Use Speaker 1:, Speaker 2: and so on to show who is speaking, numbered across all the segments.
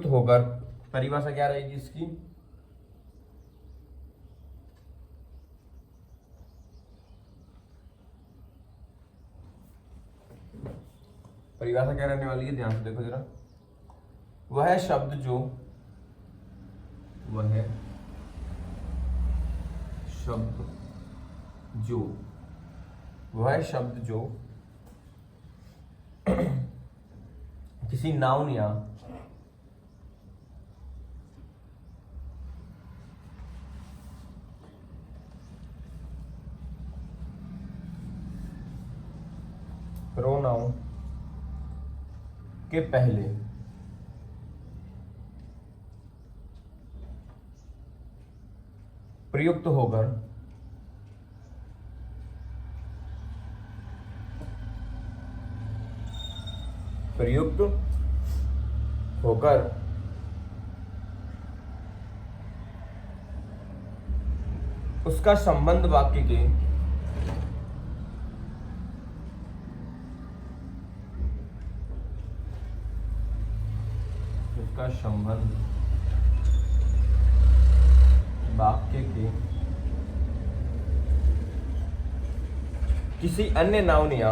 Speaker 1: होकर परिभाषा क्या रहेगी इसकी? परिभाषा क्या रहने वाली है, ध्यान से देखो जरा। वह शब्द जो वह शब्द जो किसी नाउन या प्रोनाउन के पहले प्रयुक्त होकर उसका संबंध वाक्य के किसी अन्य नाउन या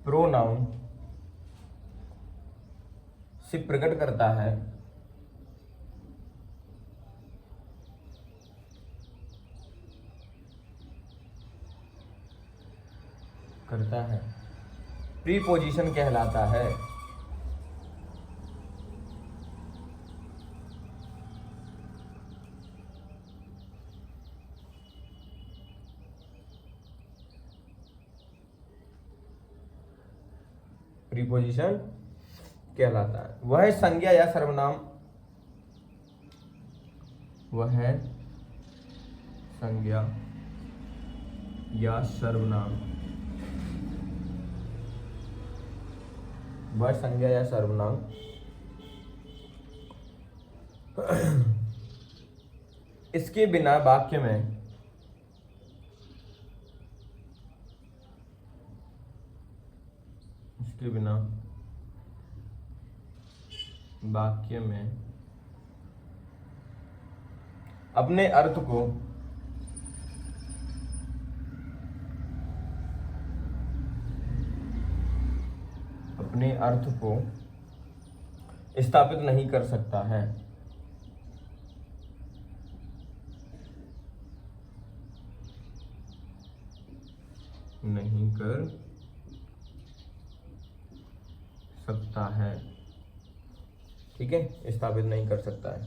Speaker 1: प्रोनाउन से प्रकट करता है प्रीपोजिशन कहलाता है। प्रीपोजिशन कहलाता है। वह संज्ञा या सर्वनाम इसके बिना वाक्य में अपने अर्थ को स्थापित नहीं कर सकता है। ठीक है, स्थापित नहीं कर सकता है।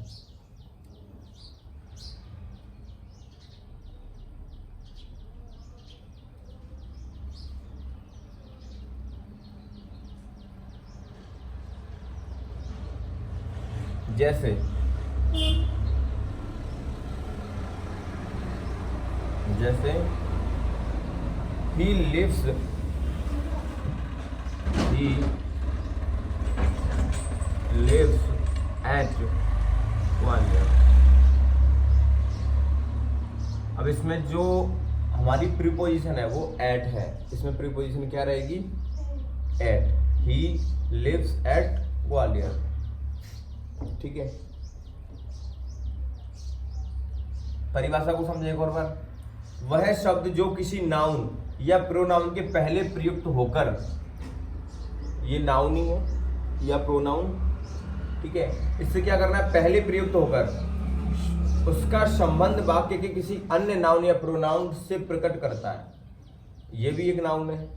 Speaker 1: जैसे he lives at 1 year। अब इसमें जो हमारी प्रीपोजिशन है वो एट है। इसमें प्रीपोजिशन क्या रहेगी? At. He lives at Gwalior. ठीक है, परिभाषा को समझे एक और बार। वह शब्द जो किसी नाउन या प्रोनाउन के पहले प्रयुक्त होकर, ये नाउन ही है या प्रोनाउन, ठीक है, इससे क्या करना है? पहले प्रयुक्त होकर उसका संबंध वाक्य के किसी अन्य नाउन या प्रोनाउन से प्रकट करता है। ये भी एक नाउन है।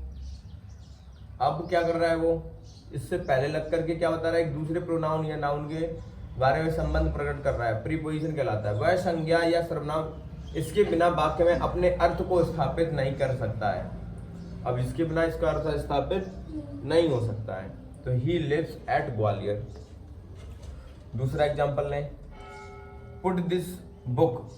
Speaker 1: अब क्या कर रहा है वो? इससे पहले लग करके क्या बता रहा है? एक दूसरे प्रोनाउन या नाउन के बारे में संबंध प्रकट कर रहा है। प्रीपोजिशन कहलाता है। वह संज्ञा या सर्वनाम इसके बिना वाक्य में अपने अर्थ को स्थापित नहीं कर सकता है। अब इसके बिना इसका अर्थ स्थापित नहीं हो सकता है। तो ही लिव्स एट ग्वालियर। दूसरा एग्जांपल लें। Put this book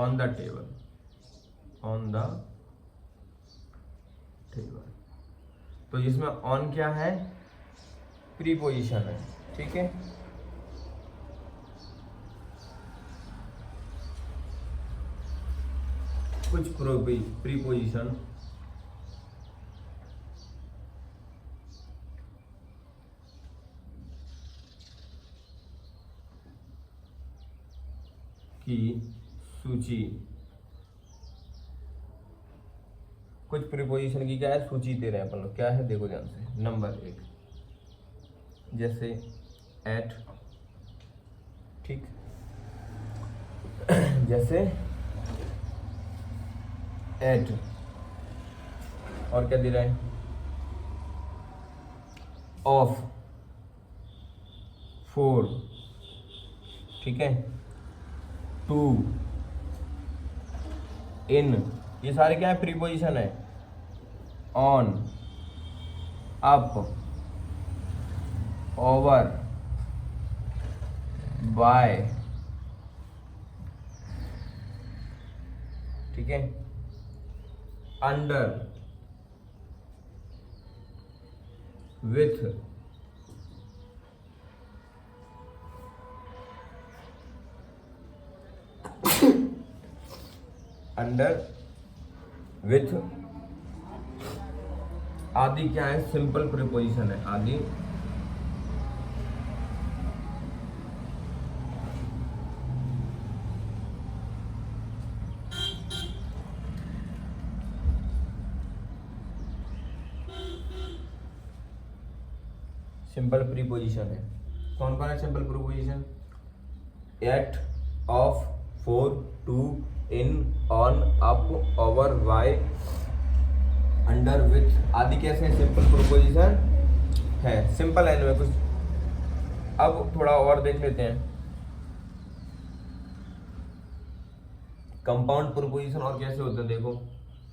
Speaker 1: on the table, on the table. तो इसमें ऑन क्या है, प्रीपोजिशन है, ठीक है। कुछ प्रीपोजिशन की सूची, कुछ प्रीपोजिशन की क्या है, सूची दे रहे हैं अपन लोग, क्या है देखो ध्यान से। नंबर 1 जैसे एट, ठीक, जैसे एट, और क्या दे रहा है, ऑफ, फोर, ठीक है, टू, इन, ये सारे क्या है, प्रीपोजिशन है। ऑन, अप, ओवर, बाय, ठीक है, अंडर, विथ, अंडर, विथ, आदि क्या है, सिंपल प्रीपोजिशन है, आदि सिंपल प्रीपोजिशन है। कौन कौन है simple preposition, at, of, for, to, in, on, up, over, by, under, with, आदि कैसे हैं, सिंपल प्रीपोजिशन है, सिंपल है इनमें कुछ। अब थोड़ा और देख लेते हैं कंपाउंड प्रीपोजिशन और कैसे होते हैं। देखो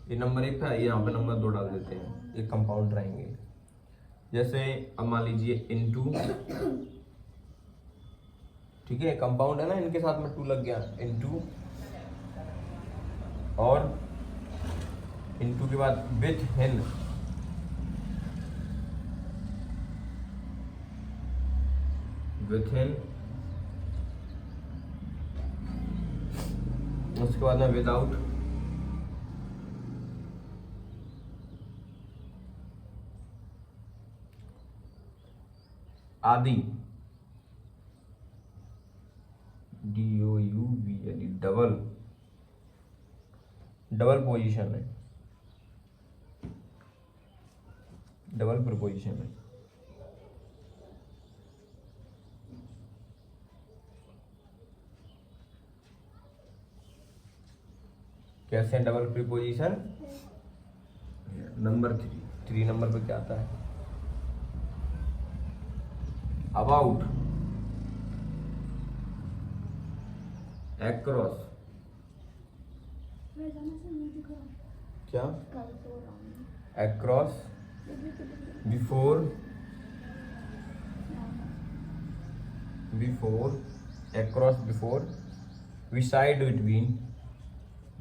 Speaker 1: ये नंबर 1 था, ये यहाँ पे नंबर 2 डाल देते हैं, ये कंपाउंड रहेंगे। जैसे अब मान लीजिए इनटू, ठीक है, कंपाउंड है ना, इनके साथ में 2 लग गया, इनटू, और इनटू के बाद विथ हिन, विथ हिन, उसके बाद में विदाउट, आदि, DOUBLE, डबल, डबल पोजीशन है, डबल प्रीपोजिशन है। कैसे डबल प्रीपोजिशन, नंबर 3 नंबर पे क्या आता है, अबाउट, एक्रॉस, क्या, across, before, before, across, before, beside, between,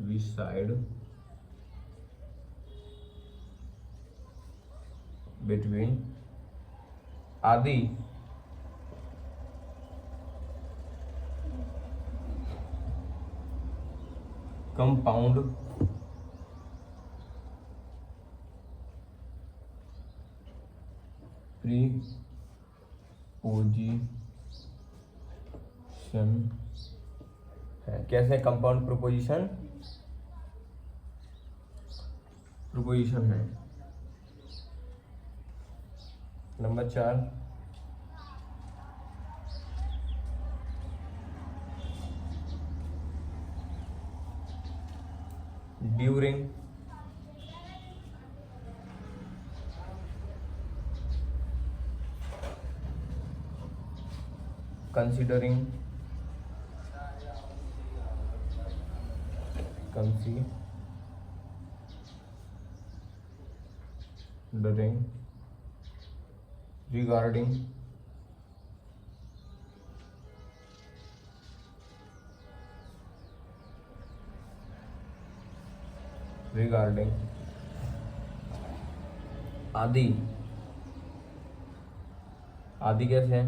Speaker 1: beside, between, आदि, कंपाउंड, प्रीपोजिशन है। कैसे कंपाउंड प्रीपोजिशन, प्रीपोजिशन है। Number 4 during, considering, considering, regarding, regarding आदि। आदि कैसे है?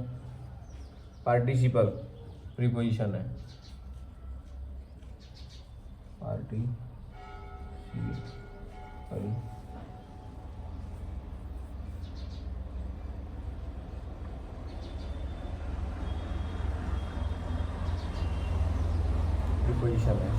Speaker 1: पार्टिसिपल प्रीपोजिशन है, पार्टिसिपल प्रीपोजिशन है।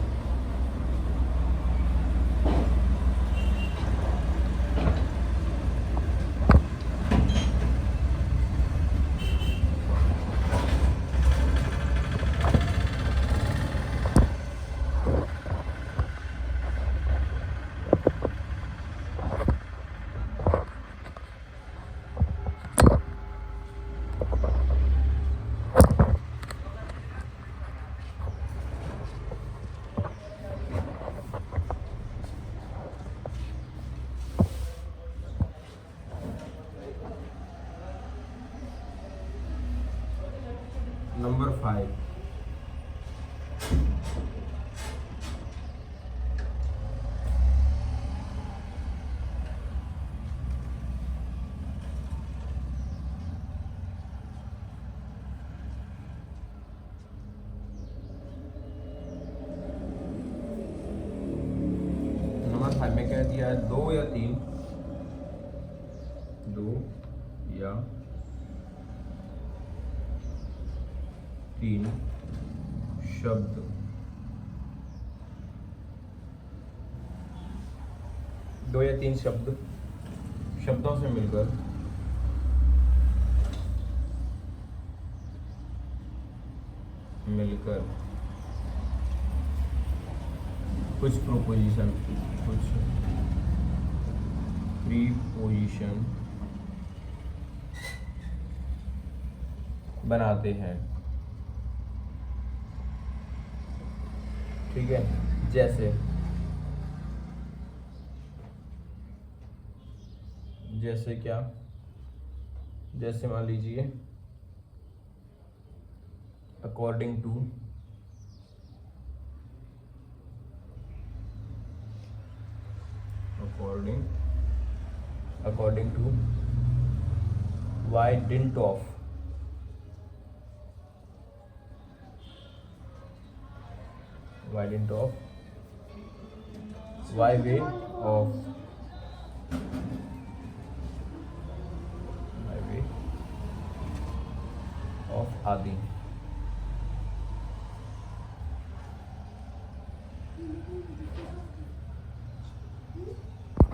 Speaker 1: नंबर 5, में क्या दिया है? 2 या 3, 2 या 3 शब्द शब्दों से मिलकर कुछ प्रीपोजिशन बनाते हैं। ठीक है, जैसे क्या? जैसे मान लीजिए according to, according to, why didn't of, why way of आदि।